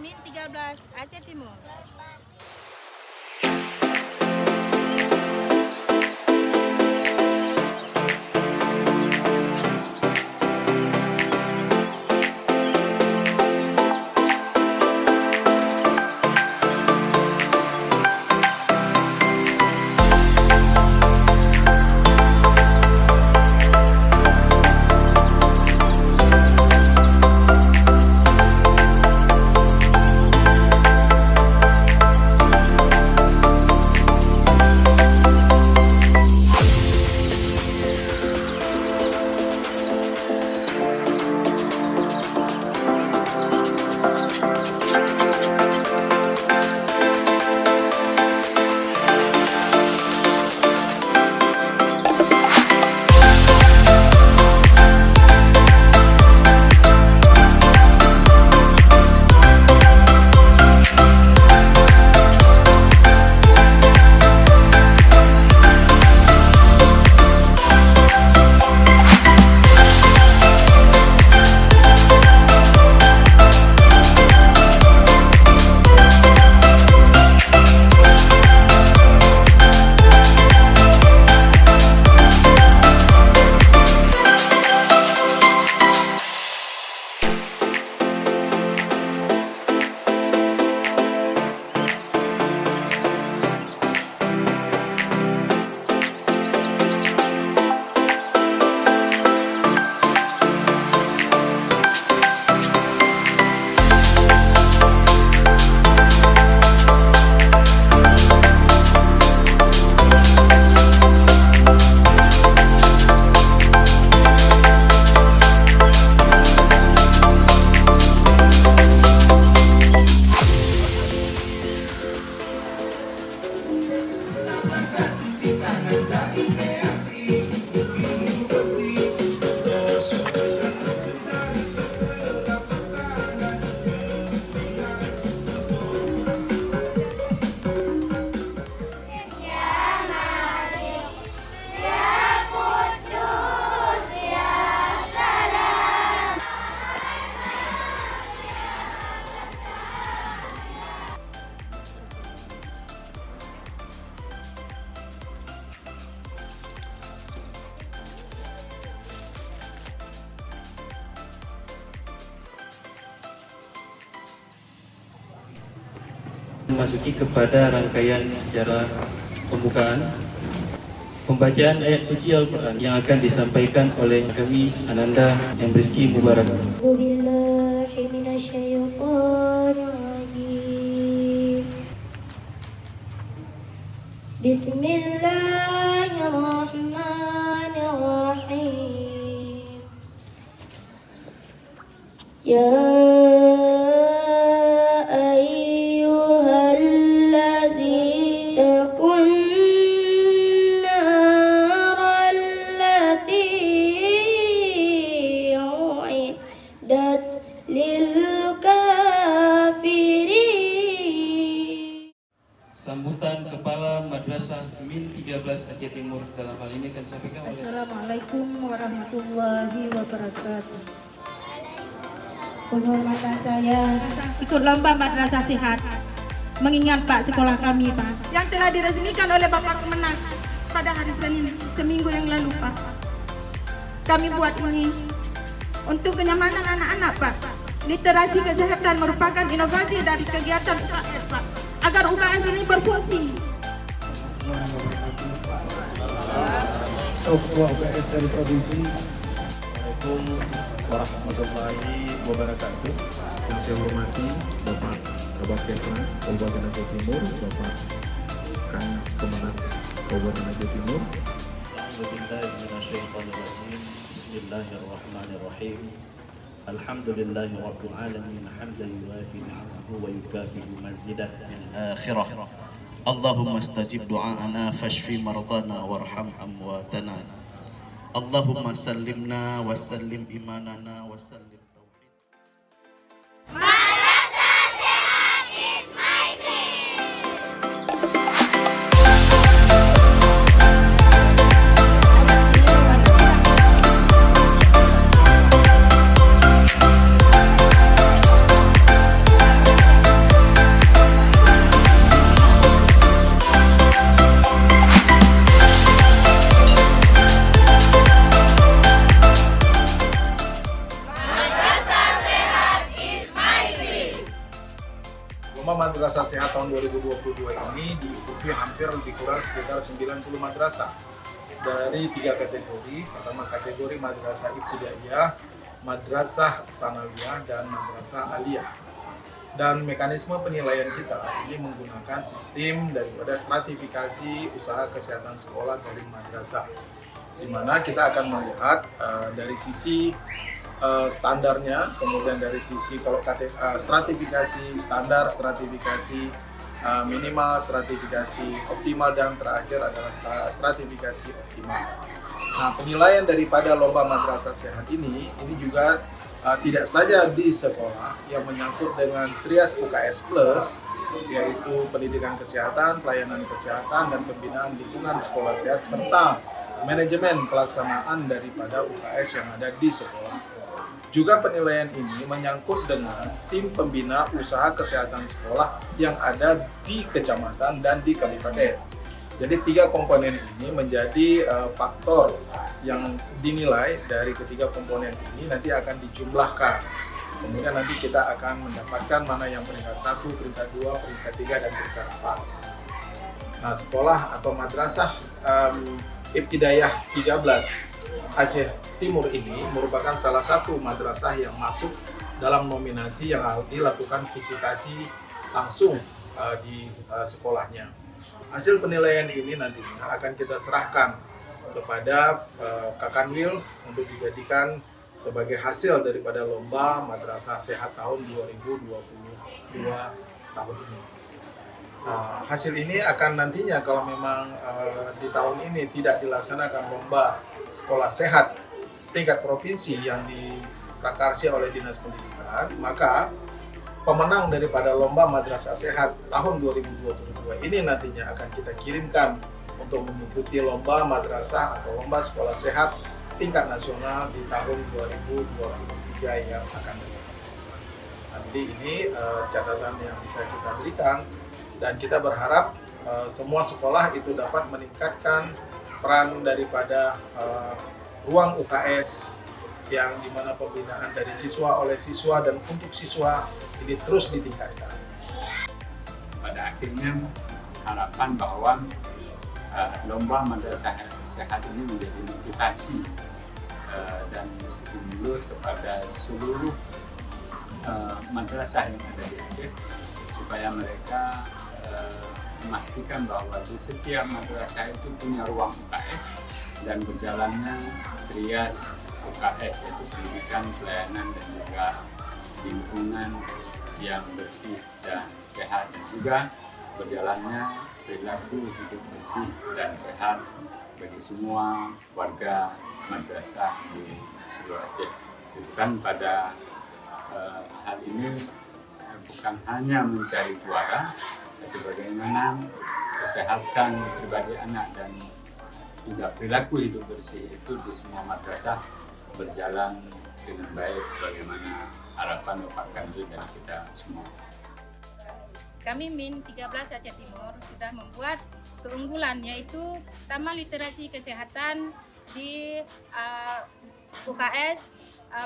Min 13 Aceh Timur. Memasuki kepada rangkaian acara pembukaan pembacaan ayat suci Al-Quran yang akan disampaikan oleh kami Ananda M. Rizky Mubarak. Bismillahirrahmanirrahim. Ya Sambutan Kepala Madrasah Min 13 Aceh Timur dalam hal ini akan disampaikan oleh Assalamualaikum warahmatullahi wabarakatuh. Penghormatan saya ikut lomba madrasah sehat mengingat Pak sekolah kami Pak yang telah diresmikan oleh Bapak Kemenang pada hari Senin seminggu yang lalu Pak. Kami buat ini untuk kenyamanan anak-anak Pak. Literasi kesehatan merupakan inovasi dari kegiatan UKS Pak, agar UKS ini berfungsi. Ketua UKS dari provinsi. Assalamualaikum warahmatullahi wabarakatuh. Yang saya hormati Bapak Kabak Kepala Kabupaten Aceh Timur, Bapak Kang Kemenang Kabupaten Aceh Timur. Bismillahirrahmanirrahim. Alhamdulillahi rabbil alamin hamdan yuwafi ni'amahu wa yukafi'u mazidah min akhirah. Allahumma istajib du'aana fashfi mardana warham amwatana. Allahumma sallimna wa sallim imanana wa sallim hampir lebih kurang sekitar 90 madrasah dari 3 kategori. Pertama kategori madrasah ibtidaiyah, madrasah sanawiyah, dan madrasah aliyah. Dan mekanisme penilaian kita ini menggunakan sistem daripada stratifikasi usaha kesehatan sekolah dari madrasah, di mana kita akan melihat dari sisi standarnya, kemudian dari sisi kalau stratifikasi standar, stratifikasi minimal, stratifikasi optimal, dan terakhir adalah stratifikasi optimal. Nah, penilaian daripada lomba madrasah sehat ini juga tidak saja di sekolah yang menyangkut dengan trias UKS Plus, yaitu pendidikan kesehatan, pelayanan kesehatan, dan pembinaan lingkungan sekolah sehat, serta manajemen pelaksanaan daripada UKS yang ada di sekolah. Juga penilaian ini menyangkut dengan tim pembina usaha kesehatan sekolah yang ada di kecamatan dan di kabupaten. Jadi 3 komponen ini menjadi faktor yang dinilai dari ketiga komponen ini nanti akan dijumlahkan. Kemudian nanti kita akan mendapatkan mana yang peringkat 1, peringkat 2, peringkat 3, dan peringkat 4. Nah, sekolah atau madrasah Ibtidaiyah 13 Aceh Timur ini merupakan salah satu madrasah yang masuk dalam nominasi yang dilakukan visitasi langsung di sekolahnya. Hasil penilaian ini nantinya akan kita serahkan kepada Kakanwil untuk dijadikan sebagai hasil daripada lomba madrasah sehat tahun 2022 tahun ini. Hasil ini akan nantinya kalau memang di tahun ini tidak dilaksanakan lomba sekolah sehat tingkat provinsi yang diprakarsa oleh Dinas Pendidikan, maka pemenang daripada lomba madrasah sehat tahun 2022 ini nantinya akan kita kirimkan untuk mengikuti lomba madrasah atau lomba sekolah sehat tingkat nasional di tahun 2023 yang akan datang. Jadi ini catatan yang bisa kita berikan, dan kita berharap semua sekolah itu dapat meningkatkan peran daripada ruang UKS yang dimana pembinaan dari siswa oleh siswa dan untuk siswa ini terus ditingkatkan. Pada akhirnya harapan bahwa lomba madrasah sehat ini menjadi motivasi dan stimulus kepada seluruh madrasah yang ada di Aceh, supaya mereka memastikan bahwa di setiap madrasah itu punya ruang UKS dan berjalannya trias UKS, yaitu pendidikan, pelayanan, dan juga lingkungan yang bersih dan sehat, dan juga berjalannya perilaku hidup bersih dan sehat bagi semua warga madrasah di seluruh Aceh. Bukan pada hal ini bukan hanya mencari juara, tapi bagaimana kesehatan pribadi anak dan juga perilaku hidup bersih itu di semua madrasah berjalan dengan baik sebagaimana harapan Bapak Kanwil dan kita semua. Kami MIN 13 Aceh Timur sudah membuat keunggulan, yaitu Taman Literasi Kesehatan di UKS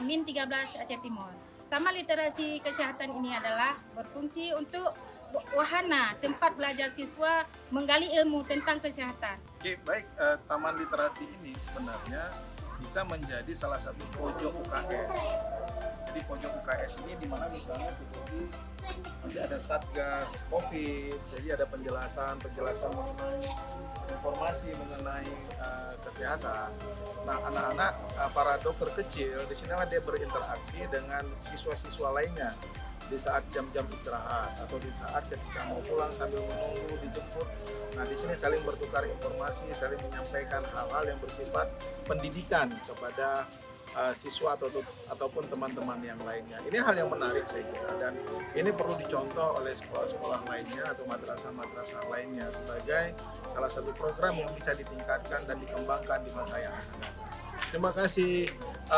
MIN 13 Aceh Timur. Taman Literasi Kesehatan ini adalah berfungsi untuk wahana tempat belajar siswa menggali ilmu tentang kesehatan. Oke, baik. Taman literasi ini sebenarnya bisa menjadi salah satu pojok UKS. Jadi pojok UKS ini di mana misalnya seperti nanti ada Satgas COVID, jadi ada penjelasan mengenai informasi mengenai kesehatan. Nah, anak-anak para dokter kecil di sinilah dia berinteraksi dengan siswa-siswa lainnya di saat jam-jam istirahat atau di saat ketika mau pulang sambil menunggu dijemput. Nah, di sini saling bertukar informasi, saling menyampaikan hal-hal yang bersifat pendidikan kepada siswa ataupun teman-teman yang lainnya. Ini hal yang menarik saya kira, dan ini perlu dicontoh oleh sekolah-sekolah lainnya atau madrasah-madrasah lainnya sebagai salah satu program yang bisa ditingkatkan dan dikembangkan di masa yang akan datang. Terima kasih.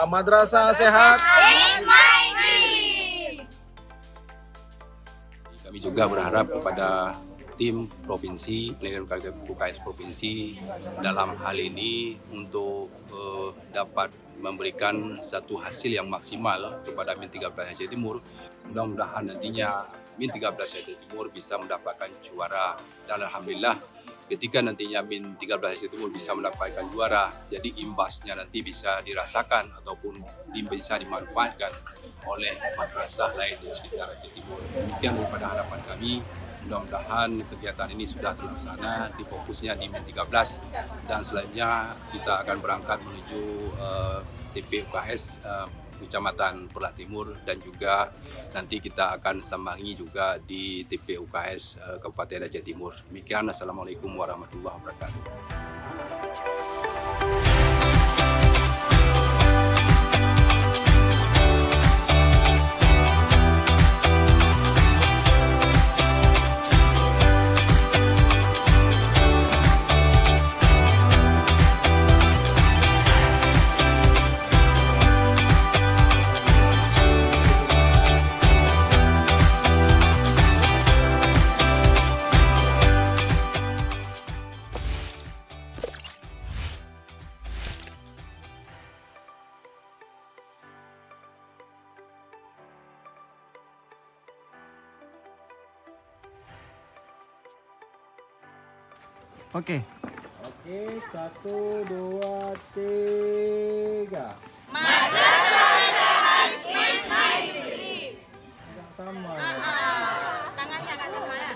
Madrasah Sehat. Kami juga berharap kepada tim provinsi, pelayanan UKS provinsi dalam hal ini untuk dapat memberikan satu hasil yang maksimal kepada MIN 13 Aceh Timur. Mudah-mudahan nantinya MIN 13 Aceh Timur bisa mendapatkan juara, dan alhamdulillah ketika nantinya Min 13 Timur bisa mendapatkan juara, jadi imbasnya nanti bisa dirasakan ataupun bisa dimanfaatkan oleh madrasah lain di sekitar Aceh Timur. Demikian daripada harapan kami. Mudah-mudahan kegiatan ini sudah terlaksana, difokusnya di Min 13 dan selanjutnya kita akan berangkat menuju TP UKS Kecamatan Perlah Timur dan juga nanti kita akan sambangi juga di TP UKS Kabupaten Aceh Timur. Demikian, Assalamualaikum warahmatullahi wabarakatuh. Oke, 1, 2, 3. Madrasah Ismaili. Sama. Tangannya nggak sama ya?